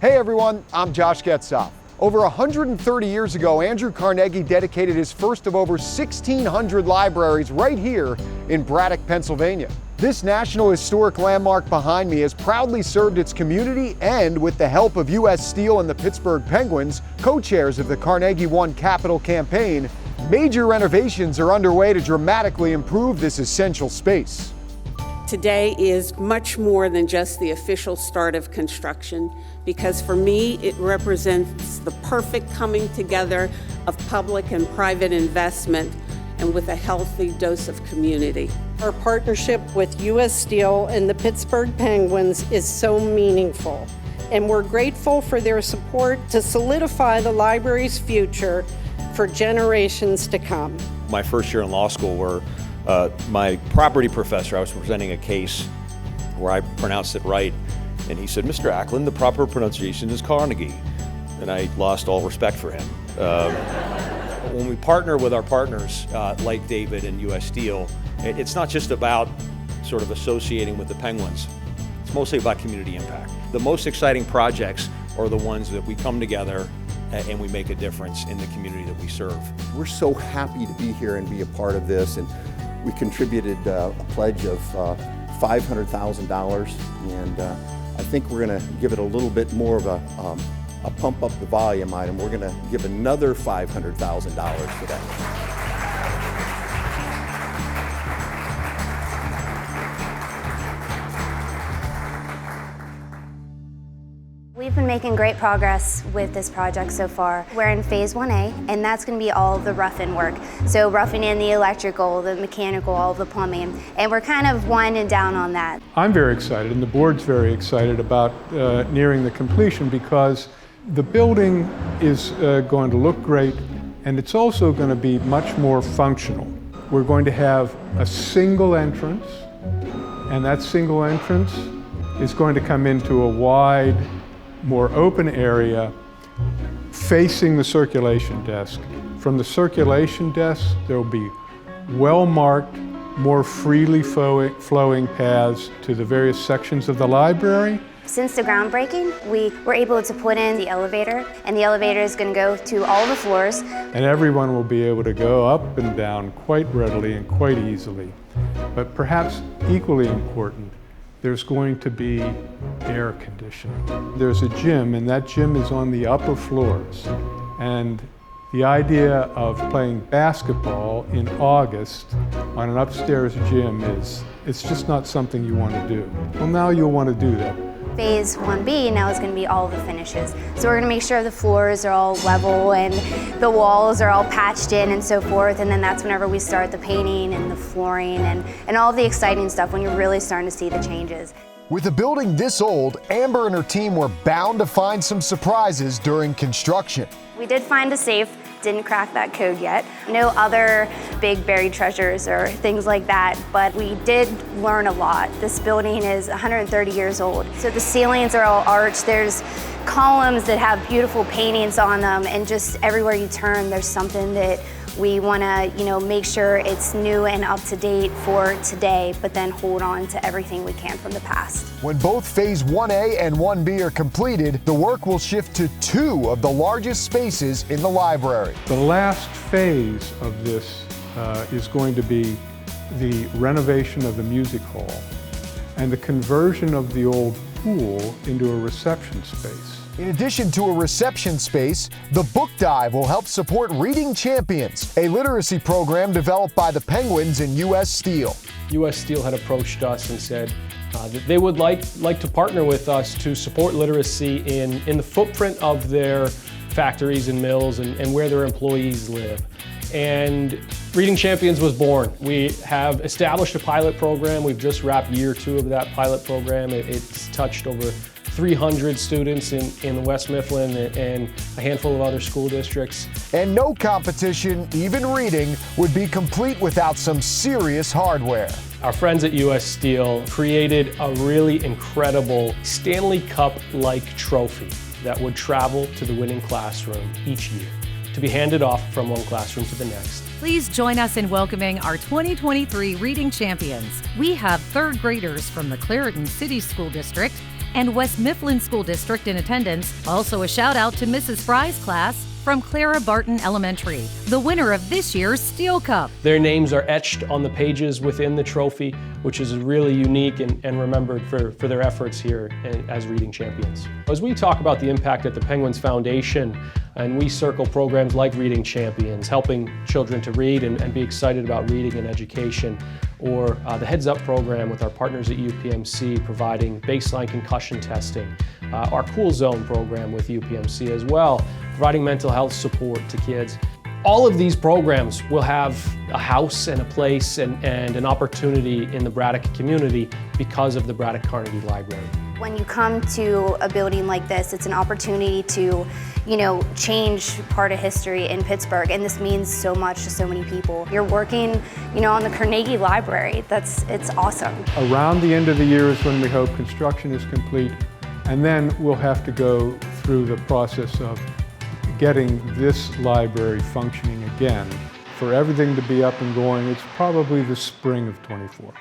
Hey everyone, I'm Josh Getzoff. Over 130 years ago, Andrew Carnegie dedicated his first of over 1,600 libraries right here in Braddock, Pennsylvania. This National Historic Landmark behind me has proudly served its community, and with the help of U.S. Steel and the Pittsburgh Penguins, co-chairs of the Carnegie One Capital campaign, major renovations are underway to dramatically improve this essential space. Today is much more than just the official start of construction, because for me, it represents the perfect coming together of public and private investment, and with a healthy dose of community. Our partnership with U.S. Steel and the Pittsburgh Penguins is so meaningful, and we're grateful for their support to solidify the library's future for generations to come. My first year in law school, where my property professor, I was presenting a case where I pronounced it right, and he said, "Mr. Ackland, the proper pronunciation is Carnegie," and I lost all respect for him. When we partner with our partners like David and U.S. Steel, it's not just about sort of associating with the Penguins. It's mostly about community impact. The most exciting projects are the ones that we come together and we make a difference in the community that we serve. We're so happy to be here and be a part of this, and we contributed a pledge of $500,000, and I think we're going to give it a little bit more of a pump up the volume item. We're going to give another $500,000 for that. We've been making great progress with this project so far. We're in phase 1A, and that's going to be all of the rough-in work. So roughing in the electrical, the mechanical, all of the plumbing, and we're kind of winding down on that. I'm very excited, and the board's very excited about nearing the completion, because the building is going to look great, and it's also going to be much more functional. We're going to have a single entrance, and that single entrance is going to come into a wide, more open area facing the circulation desk. From the circulation desk, there will be well-marked, more freely flowing paths to the various sections of the library. Since the groundbreaking, we were able to put in the elevator, and the elevator is going to go to all the floors. And everyone will be able to go up and down quite readily and quite easily. But perhaps equally important, there's going to be air conditioning. There's a gym, and that gym is on the upper floors. And the idea of playing basketball in August on an upstairs gym it's just not something you want to do. Well, now you'll want to do that. Phase 1B now is going to be all the finishes. So we're going to make sure the floors are all level and the walls are all patched in and so forth, and then that's whenever we start the painting and the flooring and all the exciting stuff, when you're really starting to see the changes. With a building this old, Amber and her team were bound to find some surprises during construction. We did find a safe, didn't crack that code yet. No other big buried treasures or things like that, but we did learn a lot. This building is 130 years old. So the ceilings are all arched. There's columns that have beautiful paintings on them, and just everywhere you turn, there's something that we want to, make sure it's new and up to date for today, but then hold on to everything we can from the past. When both Phase 1A and 1B are completed, the work will shift to 2 of the largest spaces in the library. The last phase of this is going to be the renovation of the music hall and the conversion of the old pool into a reception space. In addition to a reception space, the Book Dive will help support Reading Champions, a literacy program developed by the Penguins and U.S. Steel. U.S. Steel had approached us and said that they would like to partner with us to support literacy in the footprint of their factories and mills and where their employees live. And Reading Champions was born. We have established a pilot program. We've just wrapped year 2 of that pilot program. It's touched over 300 students in the West Mifflin and a handful of other school districts. And no competition, even reading, would be complete without some serious hardware. Our friends at U.S. Steel created a really incredible Stanley Cup-like trophy that would travel to the winning classroom each year, to be handed off from one classroom to the next. Please join us in welcoming our 2023 Reading Champions. We have third graders from the Clareton City School District and West Mifflin School District in attendance. Also a shout out to Mrs. Fry's class from Clara Barton Elementary, the winner of this year's Steel Cup. Their names are etched on the pages within the trophy, which is really unique and remembered for their efforts here as reading champions. As we talk about the impact at the Penguins Foundation, and we circle programs like Reading Champions, helping children to read and be excited about reading and education, or the Heads Up program with our partners at UPMC providing baseline concussion testing, our Cool Zone program with UPMC as well, providing mental health support to kids. All of these programs will have a house and a place and an opportunity in the Braddock community because of the Braddock Carnegie Library. When you come to a building like this, it's an opportunity to, change part of history in Pittsburgh, and this means so much to so many people. You're working, on the Carnegie Library. It's awesome. Around the end of the year is when we hope construction is complete, and then we'll have to go through the process of getting this library functioning again. For everything to be up and going, it's probably the spring of '24.